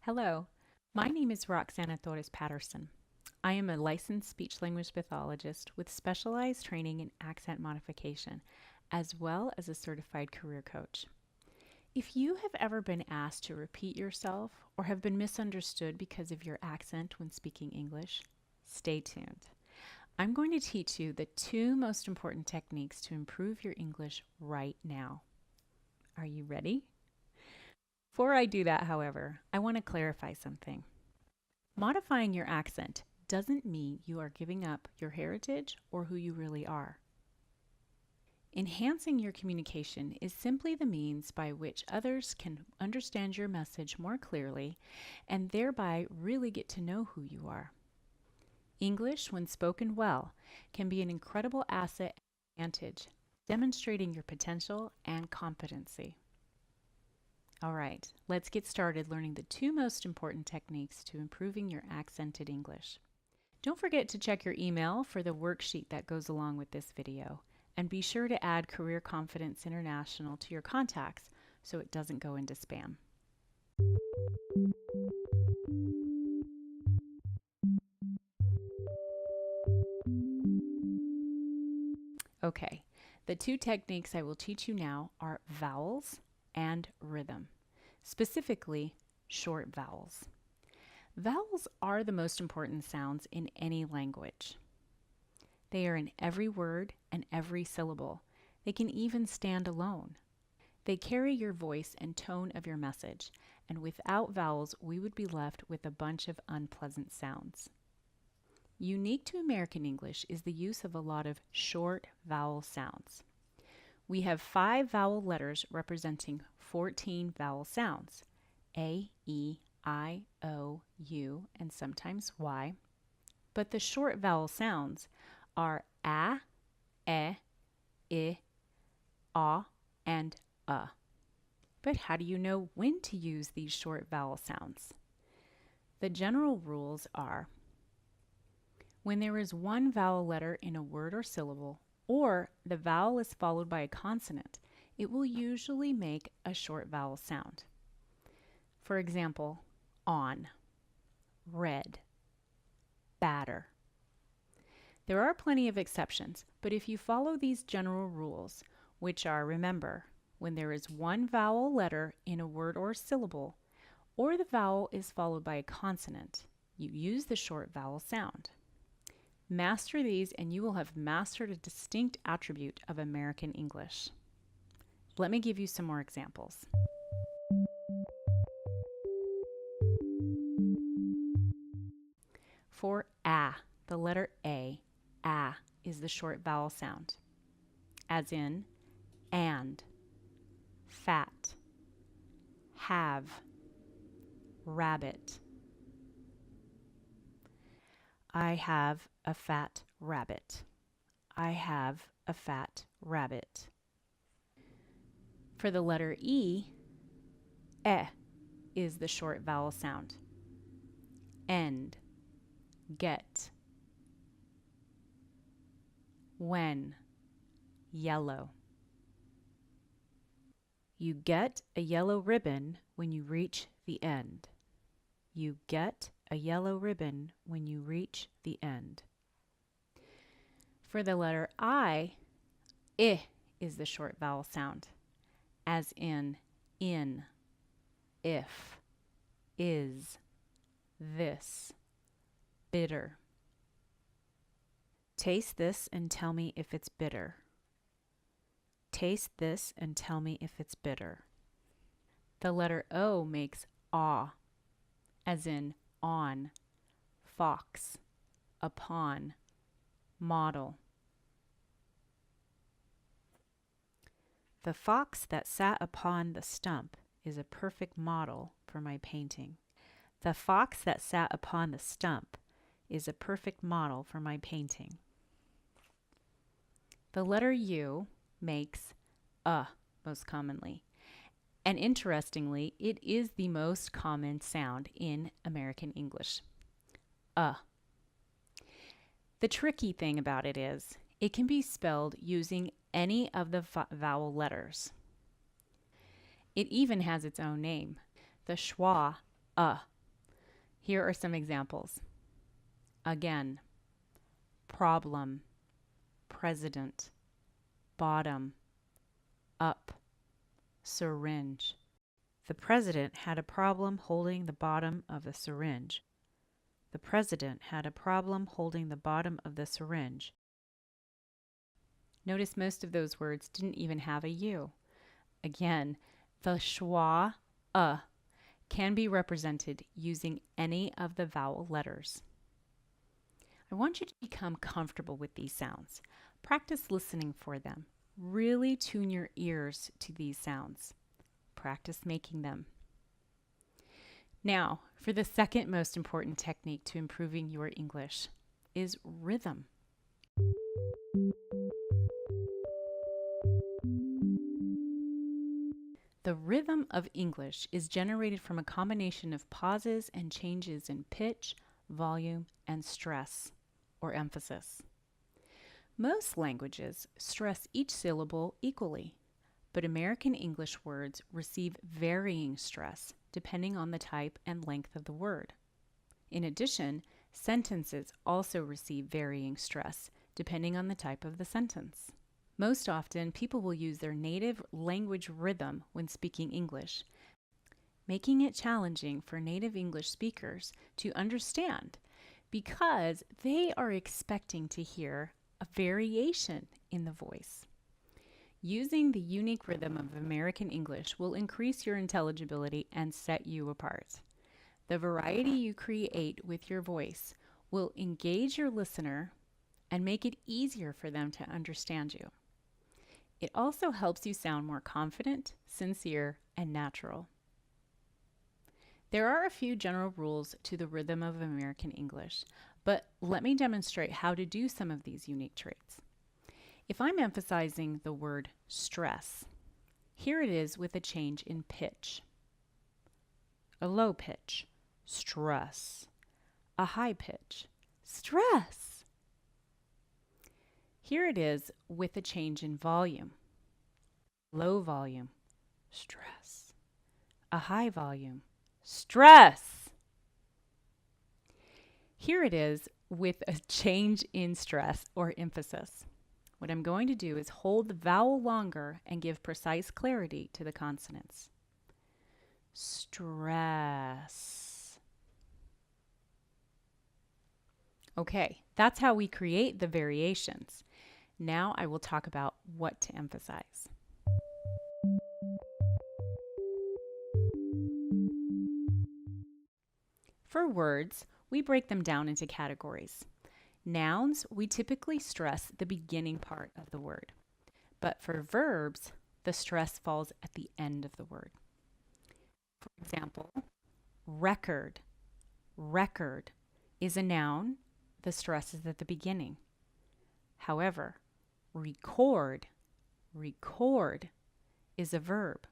Hello, my name is Roxanna Patterson. I am a licensed speech-language pathologist with specialized training in accent modification, as well as a certified career coach. If you have ever been asked to repeat yourself or have been misunderstood because of your accent when speaking English, stay tuned. I'm going to teach you the two most important techniques to improve your English right now. Are you ready? Before I do that, however, I want to clarify something. Modifying your accent doesn't mean you are giving up your heritage or who you really are. Enhancing your communication is simply the means by which others can understand your message more clearly and thereby really get to know who you are. English, when spoken well, can be an incredible asset and advantage, demonstrating your potential and competency. All right, let's get started learning the two most important techniques to improving your accented English. Don't forget to check your email for the worksheet that goes along with this video, and be sure to add Career Confidence International to your contacts so it doesn't go into spam. Okay, the two techniques I will teach you now are vowels and rhythm, specifically short vowels. Vowels are the most important sounds in any language. They are in every word and every syllable. They can even stand alone. They carry your voice and tone of your message, and without vowels, we would be left with a bunch of unpleasant sounds. Unique to American English is the use of a lot of short vowel sounds. We have 5 vowel letters representing 14 vowel sounds: A, E, I, O, U, and sometimes Y. But the short vowel sounds are A, E, I, A, and But how do you know when to use these short vowel sounds? The general rules are: when there is one vowel letter in a word or syllable, or the vowel is followed by a consonant, it will usually make a short vowel sound. For example, on, red, batter. There are plenty of exceptions, but if you follow these general rules, which are, remember, when there is one vowel letter in a word or syllable, or the vowel is followed by a consonant, you use the short vowel sound. Master these and you will have mastered a distinct attribute of American English. Let me give you some more examples. For A, the letter A is the short vowel sound, as in and, fat, have, rabbit. I have a fat rabbit. I have a fat rabbit. For the letter E is the short vowel sound. End, get. When, yellow. You get a yellow ribbon when you reach the end. You get a yellow ribbon when you reach the end. For the letter I is the short vowel sound, as in, if, is, this, bitter. Taste this and tell me if it's bitter. Taste this and tell me if it's bitter. The letter O makes ah, as in on, fox, upon, model. The fox that sat upon the stump is a perfect model for my painting. The fox that sat upon the stump is a perfect model for my painting. The letter U makes most commonly. And interestingly, it is the most common sound in American English. The tricky thing about it is, it can be spelled using any of the vowel letters. It even has its own name, the schwa Here are some examples. Again, problem, president, bottom, up, syringe. The president had a problem holding the bottom of the syringe. The president had a problem holding the bottom of the syringe. Notice most of those words didn't even have a U. Again, the schwa, can be represented using any of the vowel letters. I want you to become comfortable with these sounds. Practice listening for them. Really tune your ears to these sounds. Practice making them. Now, for the second most important technique to improving your English is rhythm. The rhythm of English is generated from a combination of pauses and changes in pitch, volume, and stress or emphasis. Most languages stress each syllable equally, but American English words receive varying stress depending on the type and length of the word. In addition, sentences also receive varying stress depending on the type of the sentence. Most often, people will use their native language rhythm when speaking English, making it challenging for native English speakers to understand because they are expecting to hear a variation in the voice. Using the unique rhythm of American English will increase your intelligibility and set you apart. The variety you create with your voice will engage your listener and make it easier for them to understand you. It also helps you sound more confident, sincere, and natural. There are a few general rules to the rhythm of American English, but let me demonstrate how to do some of these unique traits. If I'm emphasizing the word stress, here it is with a change in pitch. A low pitch, stress. A high pitch, stress. Here it is with a change in volume. Low volume, stress. A high volume, stress. Here it is with a change in stress or emphasis. What I'm going to do is hold the vowel longer and give precise clarity to the consonants. Stress. Okay, that's how we create the variations. Now I will talk about what to emphasize. For words, we break them down into categories. Nouns, we typically stress the beginning part of the word. But for verbs, the stress falls at the end of the word. For example, record. Record is a noun. The stress is at the beginning. However, record. Record is a verb.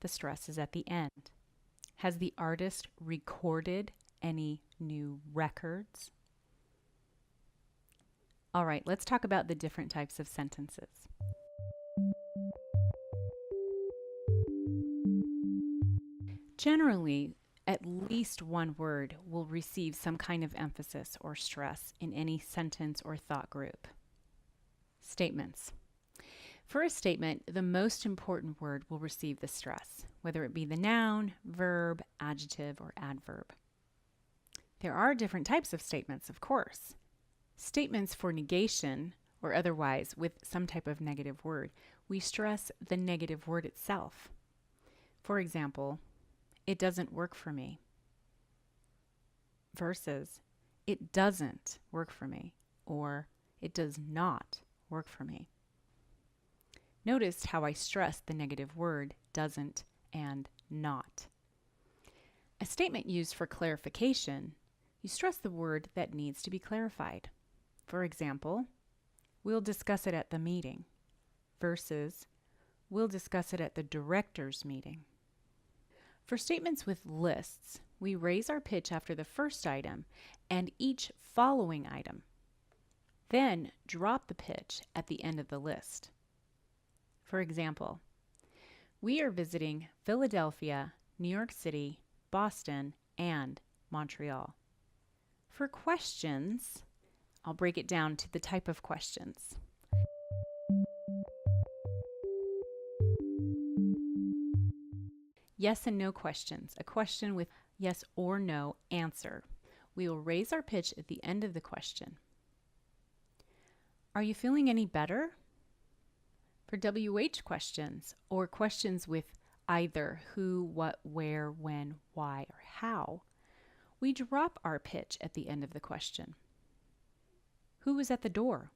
The stress is at the end. Has the artist recorded any new records? All right, let's talk about the different types of sentences. Generally, at least one word will receive some kind of emphasis or stress in any sentence or thought group. Statements. For a statement, the most important word will receive the stress, whether it be the noun, verb, adjective, or adverb. There are different types of statements, of course. Statements for negation, or otherwise with some type of negative word, we stress the negative word itself. For example, it doesn't work for me, versus it doesn't work for me, or it does not work for me. Notice how I stress the negative word doesn't and not. A statement used for clarification, you stress the word that needs to be clarified. For example, we'll discuss it at the meeting, versus we'll discuss it at the director's meeting. For statements with lists, we raise our pitch after the first item and each following item. Then drop the pitch at the end of the list. For example, we are visiting Philadelphia, New York City, Boston, and Montreal. For questions, I'll break it down to the type of questions. Yes and no questions, a question with yes or no answer. We will raise our pitch at the end of the question. Are you feeling any better? For WH questions, or questions with either who, what, where, when, why, or how, we drop our pitch at the end of the question. Who was at the door?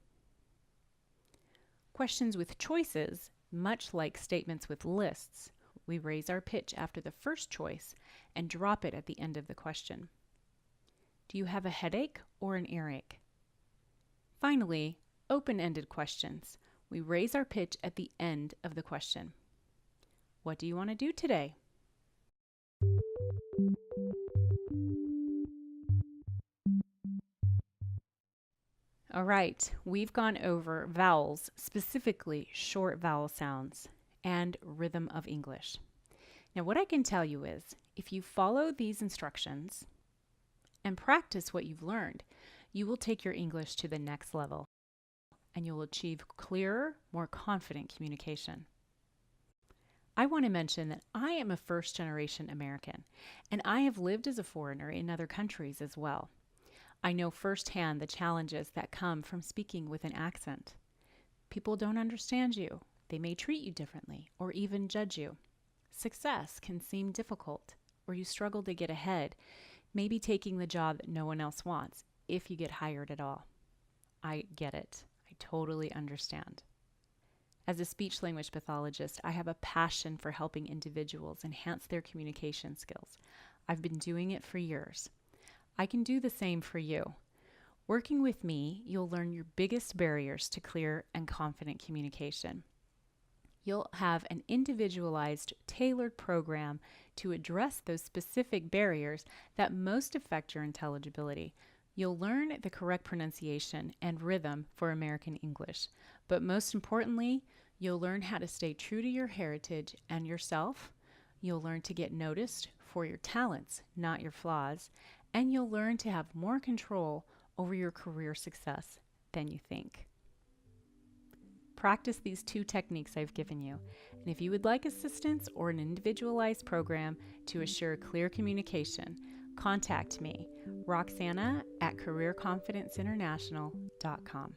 Questions with choices, much like statements with lists, we raise our pitch after the first choice and drop it at the end of the question. Do you have a headache or an earache? Finally, open-ended questions. We raise our pitch at the end of the question. What do you want to do today? All right, we've gone over vowels, specifically short vowel sounds, and rhythm of English. Now, what I can tell you is, if you follow these instructions and practice what you've learned, you will take your English to the next level, and you'll achieve clearer, more confident communication. I want to mention that I am a first-generation American, and I have lived as a foreigner in other countries as well. I know firsthand the challenges that come from speaking with an accent. People don't understand you. They may treat you differently or even judge you. Success can seem difficult, or you struggle to get ahead, maybe taking the job that no one else wants, if you get hired at all. I get it. I totally understand. As a speech-language pathologist, I have a passion for helping individuals enhance their communication skills. I've been doing it for years. I can do the same for you. Working with me, you'll learn your biggest barriers to clear and confident communication. You'll have an individualized, tailored program to address those specific barriers that most affect your intelligibility. You'll learn the correct pronunciation and rhythm for American English, but most importantly, you'll learn how to stay true to your heritage and yourself. You'll learn to get noticed for your talents, not your flaws, and you'll learn to have more control over your career success than you think. Practice these 2 techniques I've given you, and if you would like assistance or an individualized program to assure clear communication, contact me, Roxanna at careerconfidenceinternational.com.